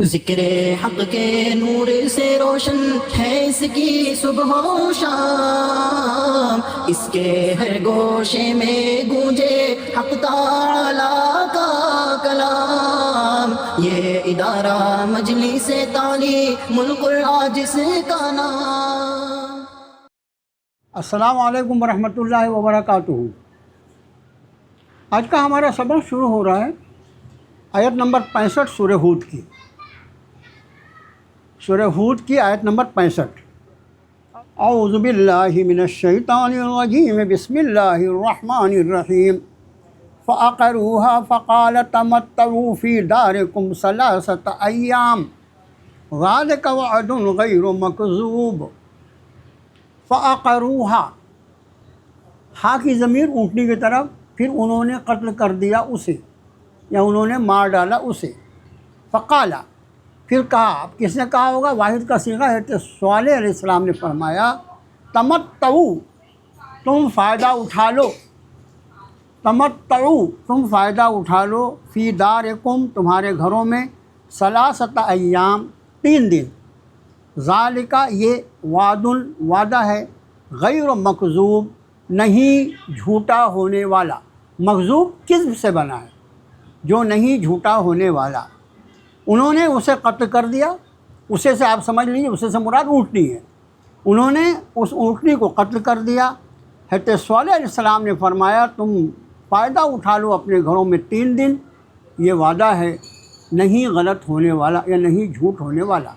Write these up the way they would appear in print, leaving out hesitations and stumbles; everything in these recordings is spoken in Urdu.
ذکر حق کے نور سے روشن ہے اس کی صبح و شام، اس کے ہر گوشے میں گونجے حق تعالی کا کلام، یہ ادارہ مجلس تعلیم القرآن جس کا نام۔ السلام علیکم ورحمۃ اللہ وبرکاتہ۔ آج کا ہمارا سبق شروع ہو رہا ہے آیت نمبر 65 سورہ ہود کی۔ سورہ ہود کی آیت نمبر 65۔ اعوذ باللہ من الشیطان الرجیم، بسم اللہ الرحمن الرحیم۔ فعقروها فقال تمتعوا فی دارکم ثلاثۃ ایام ذلک وعد غیر مکذوب۔ فعقروها، ہا کی ضمیر اونٹنی کی طرف، پھر انہوں نے قتل کر دیا اسے، یا انہوں نے مار ڈالا اسے۔ فقالا، پھر کہا، اب کس نے کہا ہوگا؟ واحد کا صیغہ ہے تو صالح علیہ السلام نے فرمایا تمتعوا، تم فائدہ اٹھا لو، تمتعوا، تم فائدہ اٹھا لو، فی دارکم، تمہارے گھروں میں، ثلاثۃ ایام، 3 دن، ذالک، یہ وعد، وعدہ ہے، غیر مکذوب، نہیں جھوٹا ہونے والا۔ مکذوب کذب سے بنا ہے، جو نہیں جھوٹا ہونے والا۔ انہوں نے اسے قتل کر دیا، اسے سے آپ سمجھ لیجیے، اسے سے مراد اونٹنی ہے۔ انہوں نے اس اونٹنی کو قتل کر دیا۔ حضرت صالح علیہ السلام نے فرمایا تم فائدہ اٹھا لو اپنے گھروں میں 3 دن، یہ وعدہ ہے، نہیں غلط ہونے والا یا نہیں جھوٹ ہونے والا۔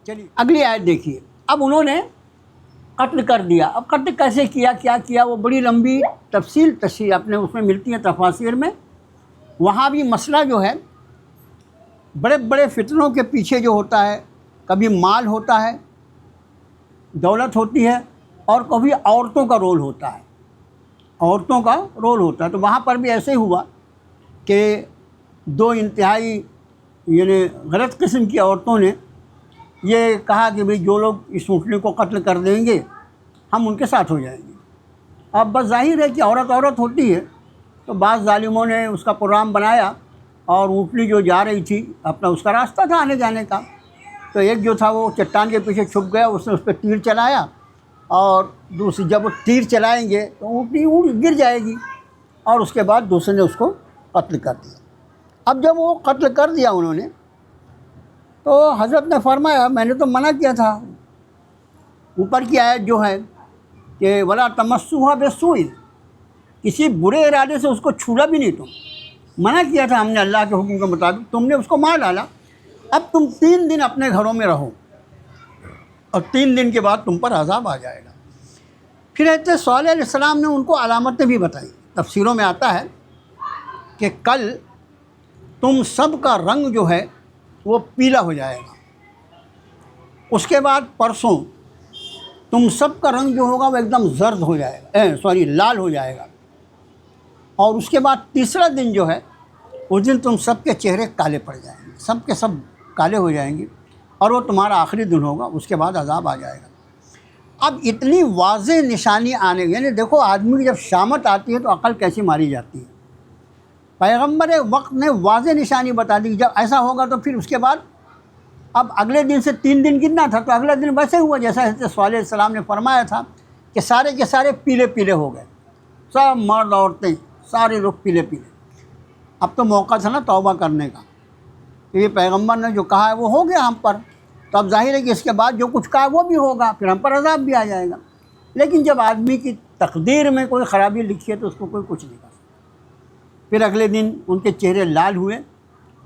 چلیے اگلی آیت دیکھیے۔ اب انہوں نے قتل کر دیا۔ اب قتل کیسے کیا، کیا کیا، وہ بڑی لمبی تفصیل تشریح اپنے اس میں ملتی ہیں تفاسیر میں۔ وہاں بھی مسئلہ جو ہے، بڑے بڑے فتنوں کے پیچھے جو ہوتا ہے، کبھی مال ہوتا ہے، دولت ہوتی ہے، اور کبھی عورتوں کا رول ہوتا ہے، عورتوں کا رول ہوتا ہے۔ تو وہاں پر بھی ایسے ہی ہوا کہ 2 انتہائی یعنی غلط قسم کی عورتوں نے یہ کہا کہ بھئی جو لوگ اس اونٹنی کو قتل کر دیں گے ہم ان کے ساتھ ہو جائیں گے۔ اب بس ظاہر ہے کہ عورت عورت ہوتی ہے، تو بعض ظالموں نے اس کا پروگرام بنایا، اور اونٹنی جو جا رہی تھی اپنا اس کا راستہ تھا آنے جانے کا، تو ایک جو تھا وہ چٹان کے پیچھے چھپ گیا، اس نے اس پہ تیر چلایا، اور دوسری جب وہ تیر چلائیں گے تو اونٹنی گر جائے گی، اور اس کے بعد دوسرے نے اس کو قتل کر دیا۔ اب جب وہ قتل کر دیا انہوں نے، تو حضرت نے فرمایا میں نے تو منع کیا تھا، اوپر کی آیت جو ہے کہ ولا تمسوها بسوء، کسی برے ارادے سے اس کو چھوڑا بھی نہیں، تم منع کیا تھا ہم نے اللہ کے حکم کے مطابق، تم نے اس کو مار ڈالا۔ اب تم 3 دن اپنے گھروں میں رہو، اور 3 دن کے بعد تم پر عذاب آ جائے گا۔ پھر حضرت صالح علیہ السلام نے ان کو علامتیں بھی بتائی۔ تفسیروں میں آتا ہے کہ کل تم سب کا رنگ جو ہے وہ پیلا ہو جائے گا، اس کے بعد پرسوں تم سب کا رنگ جو ہوگا وہ ایک دم زرد ہو جائے گا، لال ہو جائے گا، اور اس کے بعد تیسرا دن جو ہے اس دن تم سب کے چہرے کالے پڑ جائیں گے، سب کے سب کالے ہو جائیں گے، اور وہ تمہارا آخری دن ہوگا، اس کے بعد عذاب آ جائے گا۔ اب اتنی واضح نشانی آنے، یعنی دیکھو آدمی کی جب شامت آتی ہے تو عقل کیسی ماری جاتی ہے۔ پیغمبر وقت نے واضح نشانی بتا دی، جب ایسا ہوگا تو پھر اس کے بعد اب اگلے دن سے 3 دن گننا تھا، تو اگلا دن ویسے ہوا جیسا حضرت صالح علیہ السلام نے فرمایا تھا کہ سارے کے سارے پیلے پیلے ہو گئے، سب مرد عورتیں سارے لوگ پیلے پیلے۔ اب تو موقع تھا نا توبہ کرنے کا، کہ یہ پیغمبر نے جو کہا ہے وہ ہو گیا ہم پر، تو اب ظاہر ہے کہ اس کے بعد جو کچھ کہا وہ بھی ہوگا، پھر ہم پر عذاب بھی آ جائے گا۔ لیکن جب آدمی کی تقدیر میں کوئی خرابی لکھی ہے تو اس کو کوئی کچھ نہیں کر سکتا۔ پھر اگلے دن ان کے چہرے لال ہوئے،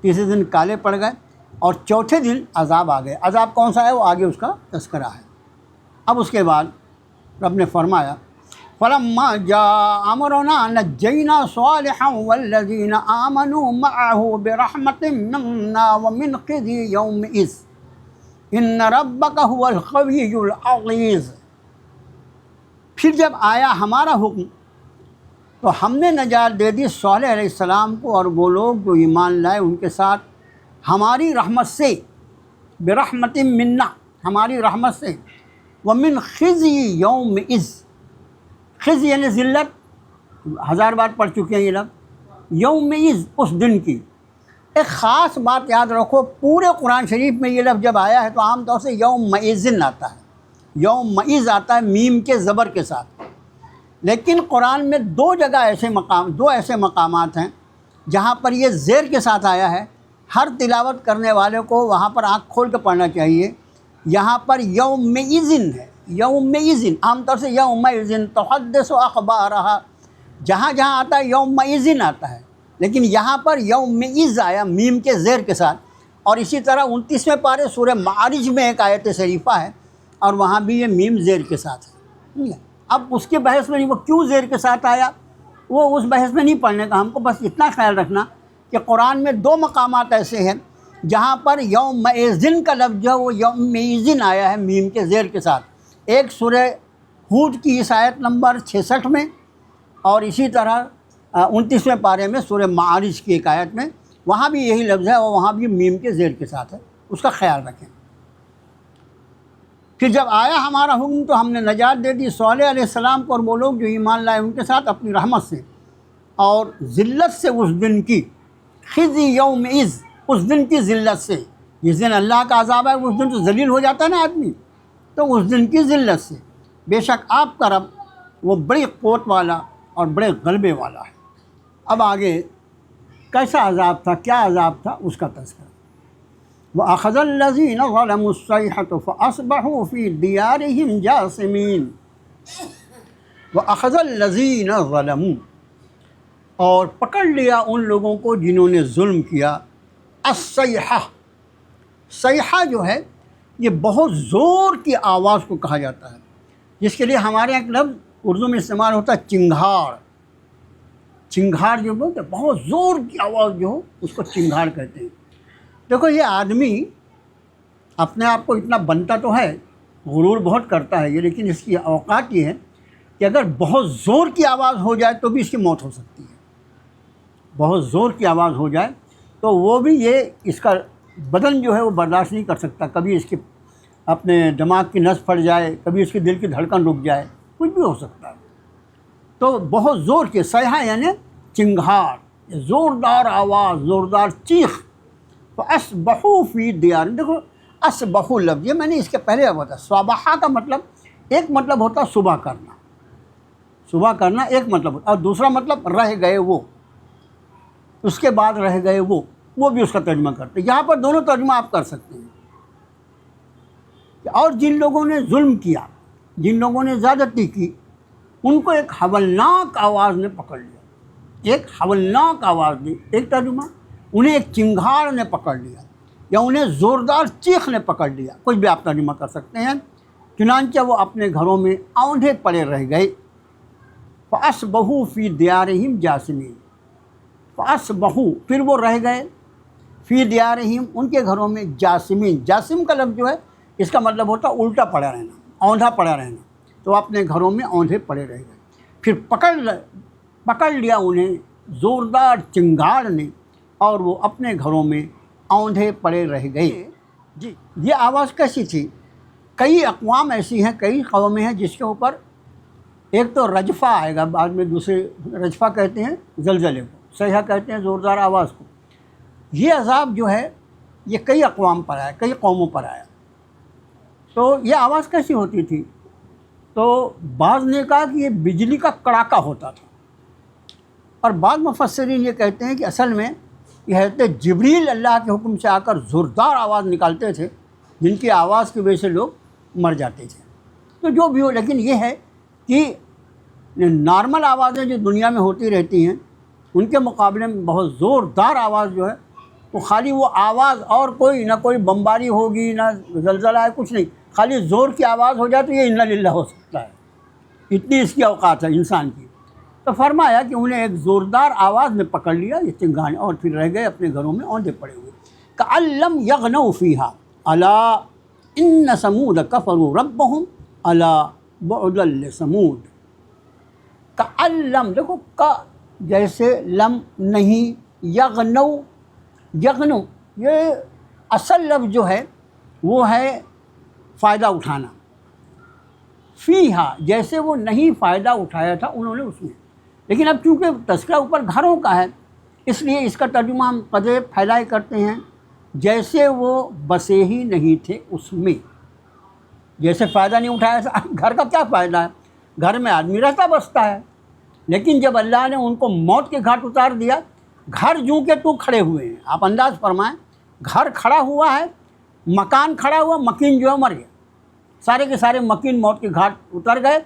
تیسرے دن کالے پڑ گئے، اور چوتھے دن عذاب آ گئے۔ عذاب کون سا ہے وہ آگے اس کا تذکرہ ہے۔ اب اس کے بعد رب نے فرمایا فَلَمَّا جَاءَ أَمْرُنَا نَجَّيْنَا صَالِحًا وَالَّذِينَ آمَنُوا مَعَهُ بِرَحْمَةٍ مِّنَّا وَمِنْ خِزْيِ يَوْمِئِذٍ إِنَّ رَبَّكَ هُوَ الْقَوِيُّ الْعَزِيزُ۔ پھر جب آیا ہمارا حکم تو ہم نے نجات دے دی صالح علیہ السلام کو اور وہ لوگ جو ایمان لائے ان کے ساتھ، ہماری رحمت سے، برحمت منا، ہماری رحمت سے، ومن خزی یومئذ، خزی یعنی ذلت، 1000 بار پڑھ چکے ہیں یہ لفظ، یومئذ اس دن کی، ایک خاص بات یاد رکھو، پورے قرآن شریف میں یہ لفظ جب آیا ہے تو عام طور سے یومئذ آتا ہے، یومئذ آتا ہے میم کے زبر کے ساتھ، لیکن قرآن میں دو ایسے مقامات ہیں جہاں پر یہ زیر کے ساتھ آیا ہے۔ ہر تلاوت کرنے والے کو وہاں پر آنکھ کھول کے پڑھنا چاہیے۔ یہاں پر یومئذ ہے، یومئذ، عام طور سے یومئذ تحدث اخبارہا، جہاں جہاں آتا ہے یومئذ آتا ہے، لیکن یہاں پر یومئذ آیا میم کے زیر کے ساتھ۔ اور اسی طرح 29ویں پارے سورہ معارج میں ایک آیت شریفہ ہے اور وہاں بھی یہ میم زیر کے ساتھ ہے۔ اب اس کے بحث میں نہیں، وہ کیوں زیر کے ساتھ آیا، وہ اس بحث میں نہیں پڑھنے کا، ہم کو بس اتنا خیال رکھنا کہ قرآن میں دو مقامات ایسے ہیں جہاں پر یومئذ کا لفظ جو ہے وہ یومئذ آیا ہے میم کے زیر کے ساتھ، ایک سورہ ہود کی اس آیت نمبر 66 میں، اور اسی طرح 29ویں پارے میں سورہ معارج کی ایک آیت میں، وہاں بھی یہی لفظ ہے اور وہاں بھی میم کے زیر کے ساتھ ہے، اس کا خیال رکھیں۔ پھر جب آیا ہمارا حکم تو ہم نے نجات دے دی صالح علیہ السلام کو اور وہ لوگ جو ایمان لائے ان کے ساتھ اپنی رحمت سے، اور ذلت سے اس دن کی، خزی یومئذ، اس دن کی ذلت سے، جس دن اللہ کا عذاب ہے اس دن تو ذلیل ہو جاتا ہے نا آدمی، تو اس دن کی ذلت سے، بے شک آپ کا رب وہ بڑی قوت والا اور بڑے غلبے والا ہے۔ اب آگے کیسا عذاب تھا، کیا عذاب تھا، اس کا تذکرہ۔ وَأَخَذَ الَّذِينَ ظَلَمُوا الصَّيْحَةُ فَأَصْبَحُوا فِي دِيَارِهِمْ جَاثِمِينَ۔ وَأَخَذَ الَّذِينَ ظَلَمُوا، اور پکڑ لیا ان لوگوں کو جنہوں نے ظلم کیا، الصیحہ، صیحہ جو ہے یہ بہت زور کی آواز کو کہا جاتا ہے، جس کے لیے ہمارے ایک لفظ اردو میں استعمال ہوتا ہے چنگھاڑ، چنگھاڑ جو بولتے ہیں بہت زور کی آواز جو ہو اس کو چنگھاڑ کہتے ہیں۔ دیکھو یہ آدمی اپنے آپ کو اتنا بنتا تو ہے، غرور بہت کرتا ہے یہ، لیکن اس کی اوقات یہ ہے کہ اگر بہت زور کی آواز ہو جائے تو بھی اس کی موت ہو سکتی ہے، بہت زور کی آواز ہو جائے تو وہ بھی یہ اس کا بدن جو ہے وہ برداشت نہیں کر سکتا، کبھی اس کی اپنے دماغ کی نس پھٹ جائے، کبھی اس کی دل کی دھڑکن رک جائے، کچھ بھی ہو سکتا ہے۔ تو بہت زور کی صیحہ یعنی چنگھاڑ، زوردار آواز، زوردار چیخ۔ فَأَصْبَحُوا فِي دِيَارِهِمْ، دیکھو اصبحوا لفظ یہ میں نے اس کے پہلے بتا، صباحہ کا مطلب ایک مطلب ہوتا ہے صبح کرنا، صبح کرنا ایک مطلب ہوتا، اور دوسرا مطلب رہ گئے وہ، اس کے بعد رہ گئے وہ بھی اس کا ترجمہ کرتے ہیں۔ یہاں پر دونوں ترجمہ آپ کر سکتے ہیں۔ اور جن لوگوں نے ظلم کیا، جن لوگوں نے زیادتی کی، ان کو ایک ہولناک آواز نے پکڑ لیا، ایک ہولناک آواز نے، ایک ترجمہ، انہیں ایک چنگھاڑ نے پکڑ لیا، یا انہیں زوردار چیخ نے پکڑ لیا، کچھ بھی آپ ترجمہ کر سکتے ہیں۔ چنانچہ وہ اپنے گھروں میں اوندھے پڑے رہ گئے۔ فَأَصْبَحُوا فِي دِيَارِهِمْ جَاثِمِينَ، فَأَصْبَحُوا، پھر وہ رہ گئے، فی دیارہم، ان کے گھروں میں، جاسمین، جاسم کا لفظ جو ہے اس کا مطلب ہوتا ہے الٹا پڑا رہنا، اوندھا پڑا رہنا، تو اپنے گھروں میں اوندھے پڑے رہ گئے۔ پھر پکڑ لیا انہیں زوردار چنگھاڑ نے، اور وہ اپنے گھروں میں اوندھے پڑے رہ گئے۔ جی یہ آواز کیسی تھی؟ کئی اقوام ایسی ہیں، کئی قومیں ہیں جس کے اوپر ایک تو رجفہ آئے گا، بعد میں دوسرے رجفہ کہتے ہیں زلزلے کو، صیحہ کہتے ہیں زوردار آواز کو۔ یہ عذاب جو ہے یہ کئی اقوام پر آیا، کئی قوموں پر آیا۔ تو یہ آواز کیسی ہوتی تھی؟ تو بعض نے کہا کہ یہ بجلی کا کڑاکا ہوتا تھا، اور بعض مفسرین یہ کہتے ہیں کہ اصل میں یہ حضرت جبریل اللہ کے حکم سے آ کر زوردار آواز نکالتے تھے، جن کی آواز کی وجہ سے لوگ مر جاتے تھے۔ تو جو بھی ہو، لیکن یہ ہے کہ نارمل آوازیں جو دنیا میں ہوتی رہتی ہیں ان کے مقابلے میں بہت زوردار آواز جو ہے وہ خالی وہ آواز، اور کوئی نہ کوئی بمباری ہوگی نہ زلزلہ ہے، کچھ نہیں، خالی زور کی آواز ہو جائے تو یہ انا للہ ہو سکتا ہے، اتنی اس کی اوقات ہے انسان کی۔ تو فرمایا کہ انہیں ایک زوردار آواز نے پکڑ لیا، یہ چنگھاڑ، اور پھر رہ گئے اپنے گھروں میں اوندھے پڑے ہوئے۔ کأن لم یغنوا فیہا الا ان ثمود کفروا ربہم الا بعدا لثمود۔ کأن لم، دیکھو کا جیسے لم نہیں، یغنو، یغنو یہ اصل لفظ جو ہے وہ ہے فائدہ اٹھانا، فیہا جیسے وہ نہیں فائدہ اٹھایا تھا انہوں نے اس میں، لیکن اب چونکہ تذکرہ اوپر گھروں کا ہے اس لیے اس کا ترجمہ ہم قدرے پھیلائے کرتے ہیں، جیسے وہ بسے ہی نہیں تھے اس میں، جیسے فائدہ نہیں اٹھایا۔ گھر کا کیا فائدہ ہے؟ گھر میں آدمی رہتا بستا ہے، لیکن جب اللہ نے ان کو موت کے گھاٹ اتار دیا، گھر جوں کے تو کھڑے ہوئے ہیں۔ آپ انداز فرمائیں، گھر کھڑا ہوا ہے، مکان کھڑا ہوا، مکین جو ہے مر گیا، سارے کے سارے مکین موت کے گھاٹ اتر گئے،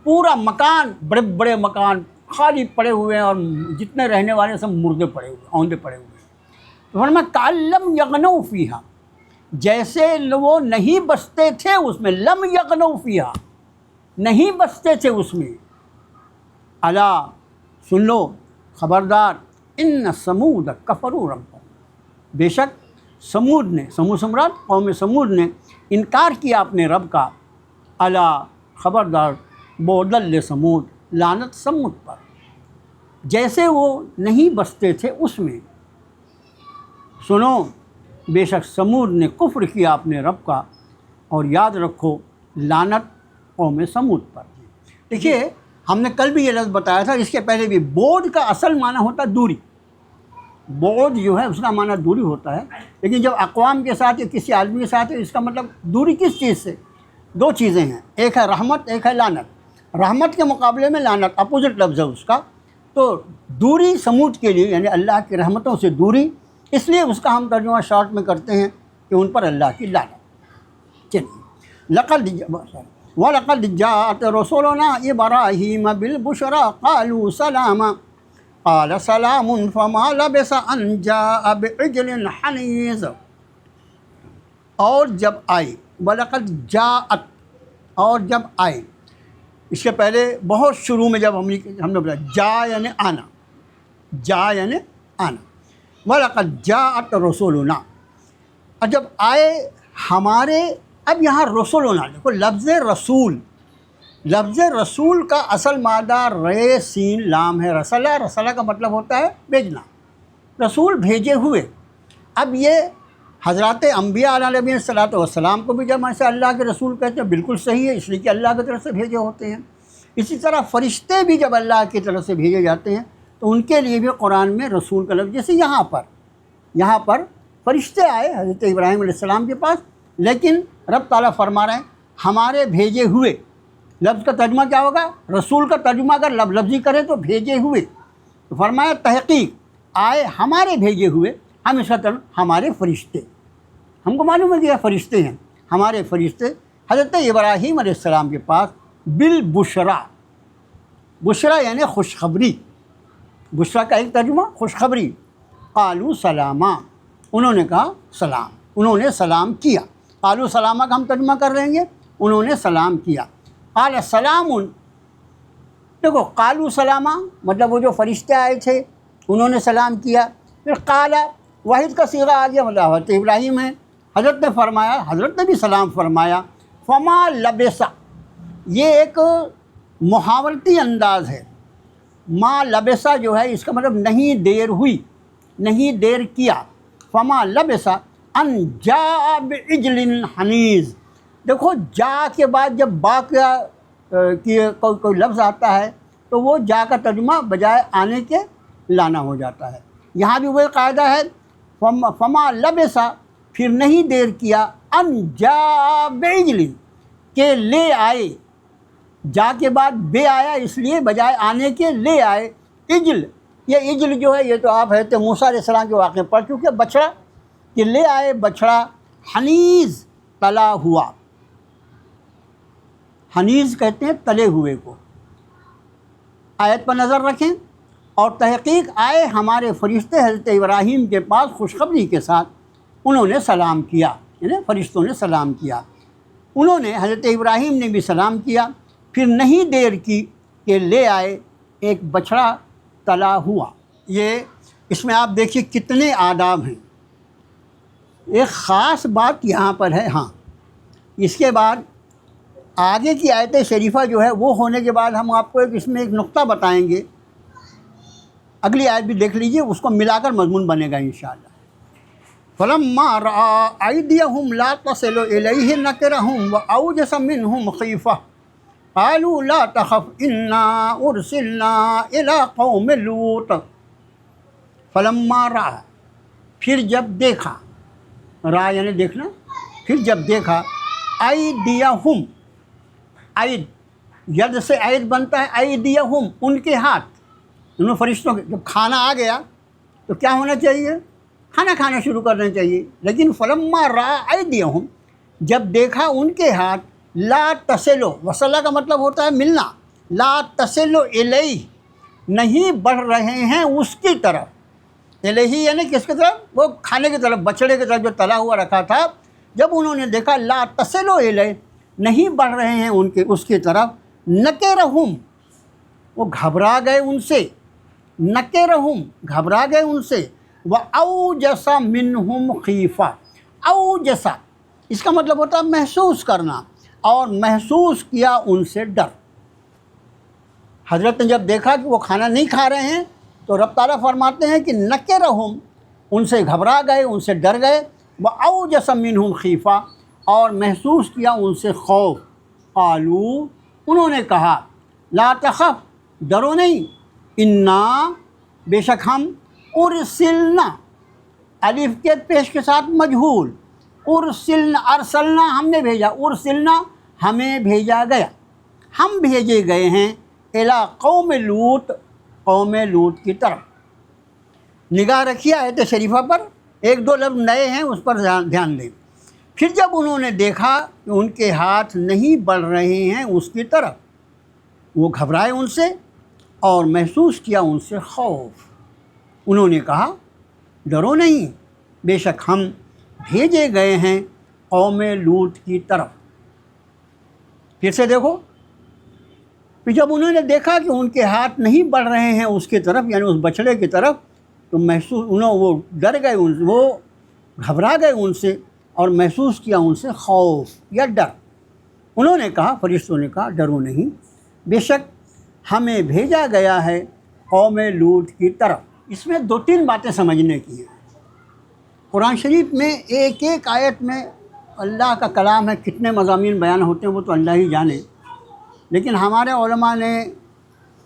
پورا مکان، بڑے بڑے مکان خالی پڑے ہوئے ہیں، اور جتنے رہنے والے سب مردے پڑے ہوئے، اوندے پڑے ہوئے ہیں۔ تو فرمایا کَأَلَّمْ یغنوا فیہا، جیسے وہ نہیں بستے تھے اس میں، لم یغنوا فیہا، نہیں بستے تھے اس میں۔ الا سن لو، خبردار، ان سمود کفروا ربهم، بے شک سمود نے، سمراد قوم سمود نے انکار کیا اپنے رب کا۔ الا خبردار، بودل سمود، لعنت سمود پر، جیسے وہ نہیں بستے تھے اس میں۔ سنو، بے شک سمود نے کفر کیا اپنے رب کا، اور یاد رکھو لعنت قوم سمود پر۔ دیکھیے، ہم نے کل بھی یہ لفظ بتایا تھا، اس کے پہلے بھی، بود کا اصل معنی ہوتا ہے دوری۔ بود جو ہے اس کا معنی دوری ہوتا ہے، لیکن جب اقوام کے ساتھ یا کسی آدمی کے ساتھ ہے، اس کا مطلب دوری کس چیز سے؟ دو چیزیں ہیں، ایک ہے رحمت، ایک ہے لعنت۔ رحمت کے مقابلے میں لعنت اپوزٹ لفظ ہے اس کا۔ تو دوری سمود کے لیے یعنی اللہ کی رحمتوں سے دوری، اس لیے اس کا ہم ترجمہ شارٹ میں کرتے ہیں کہ ان پر اللہ کی لعنت۔ چلیے، وَلَقَدْ جَاءَتْ رُسُلُنَا إِبْرَاهِيمَ بِالْبُشْرَىٰ قَالُوا سَلَامًا قَالَ سَلَامٌ فَمَا لَبِثَ أَن جَاءَ بِعِجْلٍ حَنِيذٍ۔ اور جب آئے، وَلَقَدْ جَاءَتْ، اور جب آئے، اس کے پہلے بہت شروع میں جب ہم نے بتایا جا یعنی آنا، جا یعنی آنا، وَلَقَدْ جَاءَتْ رُسُلُنَا، اور جب آئے ہمارے، اب یہاں رسولنا، دیکھو لفظ رسول، لفظ رسول کا اصل مادہ رے سین لام ہے، رسلہ، رسلہ کا مطلب ہوتا ہے بھیجنا، رسول بھیجے ہوئے۔ اب یہ حضرات انبیاء علیہ نبی صلی والسلام کو بھی جب ایسے اللہ کے رسول کہتے ہیں، بالکل صحیح ہے، اس لیے کہ اللہ کی طرف سے بھیجے ہوتے ہیں۔ اسی طرح فرشتے بھی جب اللہ کی طرف سے بھیجے جاتے ہیں تو ان کے لیے بھی قرآن میں رسول کا لفظ، جیسے یہاں پر فرشتے آئے حضرت ابراہیم علیہ السلام کے پاس، لیکن رب تعالیٰ فرما رہے ہیں ہمارے بھیجے ہوئے۔ لفظ کا ترجمہ کیا ہوگا؟ رسول کا ترجمہ اگر لفظی کریں تو بھیجے ہوئے۔ تو فرمایا تحقیق آئے ہمارے بھیجے ہوئے، ہم اس کا ترجمہ ہمارے فرشتے، ہم کو معلوم ہے کہ یہ فرشتے ہیں، ہمارے فرشتے حضرت ابراہیم علیہ السلام کے پاس بالبشرا، بشرا یعنی خوشخبری، بشرا کا ایک ترجمہ خوشخبری، قالوا سلاما، انہوں نے کہا سلام، انہوں نے سلام کیا۔ قالوا سلاما کا ہم ترجمہ کر لیں گے، انہوں نے سلام کیا۔ قال سلام، دیکھو قالوا سلاما مطلب وہ جو فرشتے آئے تھے انہوں نے سلام کیا، پھر قال واحد کا صیغہ آ گیا، مطلب حضرت ابراہیم ہے، حضرت نے فرمایا، حضرت نے بھی سلام فرمایا۔ فما لبث، یہ ایک محاورتی انداز ہے، ما لبث جو ہے اس کا مطلب نہیں دیر ہوئی، نہیں دیر کیا۔ فما لبث ان جاء بعجل حنیذ، دیکھو جا کے بعد جب با کی کوئی لفظ آتا ہے تو وہ جا کا ترجمہ بجائے آنے کے لانا ہو جاتا ہے۔ یہاں بھی وہی قاعدہ ہے، فما لبث، پھر نہیں دیر کیا، ان جاء بعجل، کہ لے آئے، جا کے بعد بے آیا اس لیے بجائے آنے کے لے آئے۔ عجل، یہ عجل جو ہے یہ تو آپ حضرت موسیٰ علیہ السلام کے واقعے پڑھ چکے، بچڑا، کہ لے آئے بچڑا، حنیذ، تلا ہوا، حنیذ کہتے ہیں تلے ہوئے کو۔ آیت پر نظر رکھیں، اور تحقیق آئے ہمارے فرشتے حضرت ابراہیم کے پاس خوشخبری کے ساتھ، انہوں نے سلام کیا، یعنی فرشتوں نے سلام کیا، انہوں نے حضرت ابراہیم نے بھی سلام کیا، پھر نہیں دیر کی کہ لے آئے ایک بچڑا تلا ہوا۔ یہ اس میں آپ دیکھیے کتنے آداب ہیں۔ ایک خاص بات یہاں پر ہے، ہاں اس کے بعد آگے کی آیت شریفہ جو ہے وہ ہونے کے بعد ہم آپ کو اس میں ایک نقطہ بتائیں گے، اگلی آیت بھی دیکھ لیجئے، اس کو ملا کر مضمون بنے گا انشاءاللہ۔ فَلَمَّا رَأَىٰ أَيْدِيَهُمْ لَا تَصِلُ إِلَيْهِ نَكِرَهُمْ وَأَوْجَسَ مِنْهُمْ خِيفَةً قَالُوا لَا تَخَفْ إِنَّا أُرْسِلْنَا إِلَىٰ قَوْمِ لُوطٍ فلما را، پھر جب دیکھا، را یعنی دیکھنا، پھر جب دیکھا، ایدیہم، اید ید سے اید بنتا ہے، ایدیہم ان کے ہاتھ، انہوں فرشتوں کے، جب کھانا آ گیا تو کیا ہونا چاہیے؟ کھانا کھانا شروع کرنا چاہیے، لیکن فلما را ایدیہم، جب دیکھا ان کے ہاتھ، لا تصلو، وصلہ کا مطلب ہوتا ہے ملنا، لا تصلو الیہ، نہیں بڑھ رہے ہیں اس کی طرف، الیہ یعنی کس کی طرف؟ وہ کھانے کی طرف، بچڑے کی طرف جو تلا ہوا رکھا تھا، جب انہوں نے دیکھا لا تصلو الیہ، نہیں بڑھ رہے ہیں اس کی طرف، نکرہم، وہ گھبرا گئے ان سے، نکرہم گھبرا گئے ان سے، وَأَوْجَسَ مِنْهُمْ خِیفَةً، اوجسا اس کا مطلب ہوتا ہے محسوس کرنا، اور محسوس کیا ان سے ڈر۔ حضرت نے جب دیکھا کہ وہ کھانا نہیں کھا رہے ہیں تو رب تعالیٰ فرماتے ہیں کہ نکرہم، ان سے گھبرا گئے، ان سے ڈر گئے، وَأَوْجَسَ مِنْهُمْ خِیفَةً، اور محسوس کیا ان سے خوف، قالوا انہوں نے کہا، لا تخف ڈرو نہیں، انا بے شک ہم، ارسلنا الف کے پیش کے ساتھ مجہول، ارسلنا ارسلنا ہم نے بھیجا، ارسلنا ہمیں بھیجا گیا، ہم بھیجے گئے ہیں، الی قوم لوط، قوم لوط کی طرف۔ نگاہ رکھیے آیت شریفہ پر، ایک دو لفظ نئے ہیں اس پر دھیان دیں۔ پھر جب انہوں نے دیکھا کہ ان کے ہاتھ نہیں بڑھ رہے ہیں اس کی طرف، وہ گھبرائے ان سے اور محسوس کیا ان سے خوف، انہوں نے کہا ڈرو نہیں، بے شک ہم بھیجے گئے ہیں قوم لوط کی طرف۔ پھر سے دیکھو، پھر جب انہوں نے دیکھا کہ ان کے ہاتھ نہیں بڑھ رہے ہیں اس کی طرف، یعنی اس بچڑے کی طرف، تو وہ ڈر گئے، وہ گھبرا گئے ان سے اور محسوس کیا ان سے خوف یا ڈر۔ انہوں نے کہا، فرشتوں نے کہا ڈرو نہیں، بے شک ہمیں بھیجا گیا ہے قوم لوط کی طرف۔ اس میں دو تین باتیں سمجھنے کی ہیں۔ قرآن شریف میں ایک ایک آیت میں اللہ کا کلام ہے، کتنے مضامین بیان ہوتے ہیں وہ تو اللہ ہی جانے، لیکن ہمارے علماء نے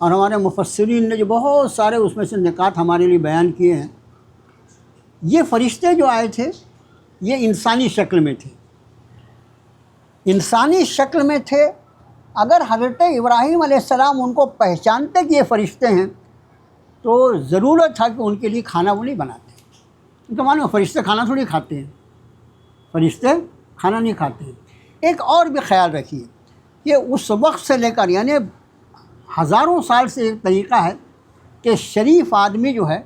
اور ہمارے مفسرین نے جو بہت سارے اس میں سے نکات ہمارے لیے بیان کیے ہیں۔ یہ فرشتے جو آئے تھے یہ انسانی شکل میں تھے، انسانی شکل میں تھے۔ اگر حضرت ابراہیم علیہ السلام ان کو پہچانتے کہ یہ فرشتے ہیں تو ضرورت تھا کہ ان کے لیے کھانا وہ نہیں بناتے، ان کا معلوم فرشتے کھانا تھوڑی کھاتے ہیں، فرشتے کھانا نہیں کھاتے ہیں۔ ایک اور بھی خیال رکھیے کہ اس وقت سے لے کر، یعنی ہزاروں سال سے ایک طریقہ ہے کہ شریف آدمی جو ہے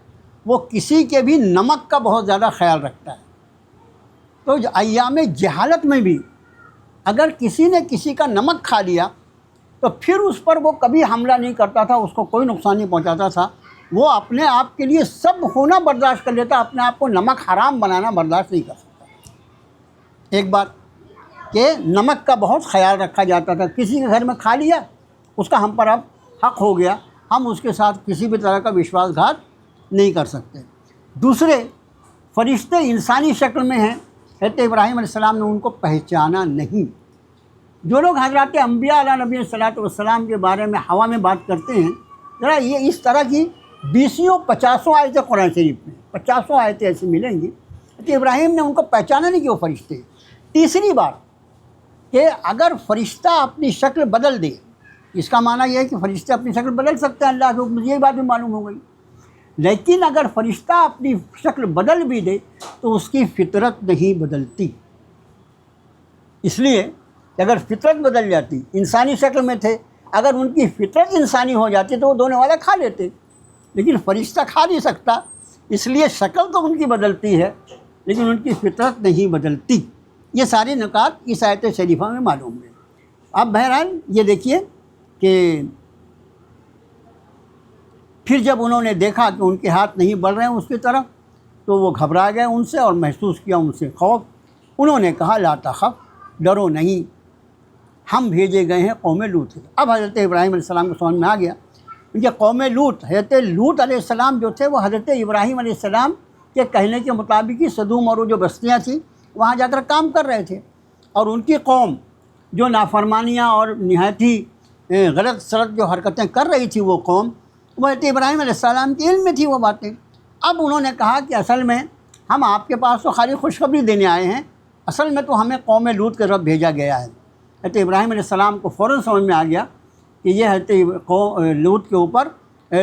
وہ کسی کے بھی نمک کا بہت زیادہ خیال رکھتا ہے۔ تو ایام جہالت میں بھی اگر کسی نے کسی کا نمک کھا لیا تو پھر اس پر وہ کبھی حملہ نہیں کرتا تھا، اس کو کوئی نقصان نہیں پہنچاتا تھا، وہ اپنے آپ کے لیے سب ہونا برداشت کر لیتا، اپنے آپ کو نمک حرام بنانا برداشت نہیں کر سکتا۔ ایک بات کہ نمک کا بہت خیال رکھا جاتا تھا، کسی کے گھر میں کھا لیا اس کا ہم پر اب حق ہو گیا، ہم اس کے ساتھ کسی بھی طرح کا وشواس گھات نہیں کر سکتے۔ دوسرے، فرشتے انسانی شکل میں ہیں، حضرت ابراہیم علیہ السلام نے ان کو پہچانا نہیں۔ جو لوگ حضرات انبیاء علیہ نبی صلاۃ والسلام کے بارے میں ہوا میں بات کرتے ہیں، ذرا یہ اس طرح کی 20-50 آیتیں قرآن شریف میں 50 آیتیں ایسی ملیں گی کہ ابراہیم نے ان کو پہچانا نہیں کہ وہ فرشتے ہیں۔ تیسری بات کہ اگر فرشتہ اپنی شکل بدل دے، اس کا معنی یہ ہے کہ فرشتے اپنی شکل بدل سکتے ہیں، اللہ کے حکم سے، یہی بات بھی معلوم ہو گئی۔ لیکن اگر فرشتہ اپنی شکل بدل بھی دے تو اس کی فطرت نہیں بدلتی، اس لیے کہ اگر فطرت بدل جاتی، انسانی شکل میں تھے، اگر ان کی فطرت انسانی ہو جاتی تو وہ دھونے والا کھا لیتے، لیکن فرشتہ کھا نہیں سکتا، اس لیے شکل تو ان کی بدلتی ہے لیکن ان کی فطرت نہیں بدلتی۔ یہ ساری نکات اس آیت شریفہ میں معلوم ہے۔ اب بہرحال یہ دیکھیے کہ پھر جب انہوں نے دیکھا کہ ان کے ہاتھ نہیں بڑھ رہے ہیں اس کی طرف تو وہ گھبرا گئے ان سے اور محسوس کیا ان سے خوف۔ انہوں نے کہا لا تخف، ڈرو نہیں، ہم بھیجے گئے ہیں قوم لوط۔ اب حضرت ابراہیم علیہ السلام کو سمجھ میں آ گیا کہ قوم لوط، حضرت لوط علیہ السلام جو تھے وہ حضرت ابراہیم علیہ السلام کے کہنے کے مطابق ہی صدوم اور وہ جو بستیاں تھیں وہاں جا کر کام کر رہے تھے، اور ان کی قوم جو نافرمانیاں اور نہایت ہی غلط سلط جو حرکتیں کر رہی تھی وہ قوم، وہ حضرت ابراہیم علیہ السلام کے علم میں تھی وہ باتیں، اب انہوں نے کہا کہ اصل میں ہم آپ کے پاس تو خالی خوشخبری دینے آئے ہیں، اصل میں تو ہمیں قوم لوط کی طرف بھیجا گیا ہے۔ حضرت ابراہیم علیہ السلام کو فوراً سمجھ میں آ گیا کہ یہ حضرت لوط کے اوپر،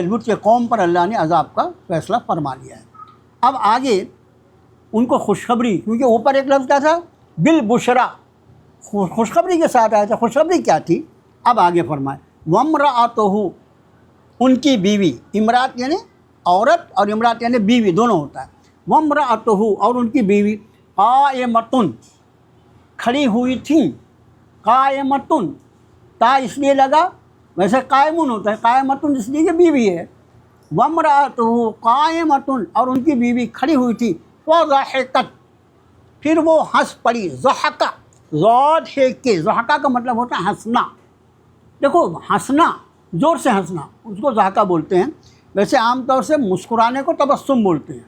لوط کے قوم پر اللہ نے عذاب کا فیصلہ فرما لیا ہے۔ اب آگے ان کو خوشخبری، کیونکہ اوپر ایک لفظ کیا تھا، بالبشرا، خوشخبری کے ساتھ آیا تھا۔ خوشخبری کیا تھی؟ اب آگے فرمائے وامرأتہ، ان کی بیوی، امرات یعنی عورت اور امرات یعنی بیوی دونوں ہوتا ہے۔ وامرأتہ، اور ان کی بیوی، قائمۃ، کھڑی ہوئی تھیں۔ قائمۃ، تا اس لیے لگا، ویسے قائمون ہوتا ہے، قائمۃ اس لیے کہ بیوی ہے۔ وامرأتہ قائمۃ، اور ان کی بیوی کھڑی ہوئی تھی۔ وضحکت، پھر وہ ہنس پڑی۔ ضحکہ، ضاد ہے کہ، ضحکہ کا مطلب ہوتا ہے ہنسنا۔ دیکھو ہنسنا، زور سے ہنسنا، اس کو ضحکہ بولتے ہیں۔ ویسے عام طور سے مسکرانے کو تبسم بولتے ہیں،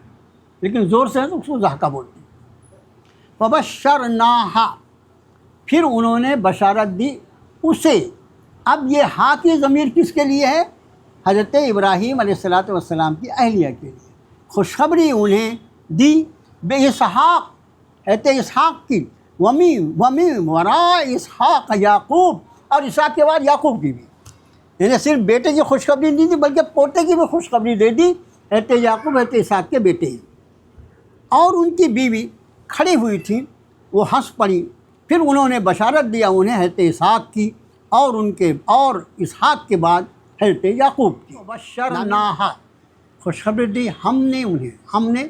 لیکن زور سے اس کو ضحکہ بولتے ہیں۔ فبشرناہا، پھر انہوں نے بشارت دی اسے۔ اب یہ ہاں کی ضمیر کس کے لیے ہے؟ حضرت ابراہیم علیہ السلام کی اہلیہ کے لیے۔ خوشخبری انہیں دی بے اسحاق، حضرت اسحاق کی، ومی وراء اسحاق یعقوب، اور اسحاق کے بعد یعقوب کی بھی، یعنی صرف بیٹے کی خوشخبری نہیں دی بلکہ پوتے کی بھی خوشخبری دے دی۔ حضرت یعقوب حضرت اسحاق کے بیٹے ہیں۔ اور ان کی بیوی کھڑی ہوئی تھی، وہ ہنس پڑی۔ پھر انہوں نے بشارت دیا انہیں حضرت اسحاق کی، اور اسحاق کے بعد حضرت یعقوب کی۔ بشرناہا، خوشخبری دی ہم نے انہیں،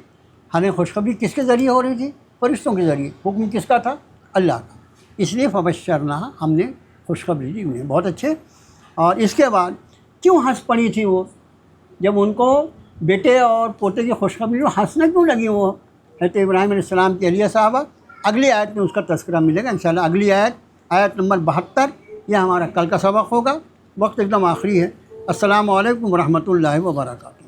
ہمیں خوشخبری کس کے ذریعے ہو رہی تھی؟ فرشتوں کے ذریعے۔ حکم کس کا تھا؟ اللہ کا، اس لیے فبشرناہا، ہم نے خوشخبری دی انہیں۔ بہت اچھے۔ اور اس کے بعد کیوں ہنس پڑی تھی وہ؟ جب ان کو بیٹے اور پوتے کی خوشخبری، ہنسنے کیوں لگی وہ حضرت ابراہیم علیہ السلام کی اہلیہ صاحبہ؟ اگلی آیت میں اس کا تذکرہ ملے گا انشاءاللہ۔ اگلی آیت نمبر 72، یہ ہمارا کل کا سبق ہوگا۔ وقت ایک دم آخری ہے۔ السلام علیکم ورحمۃ اللہ وبرکاتہ۔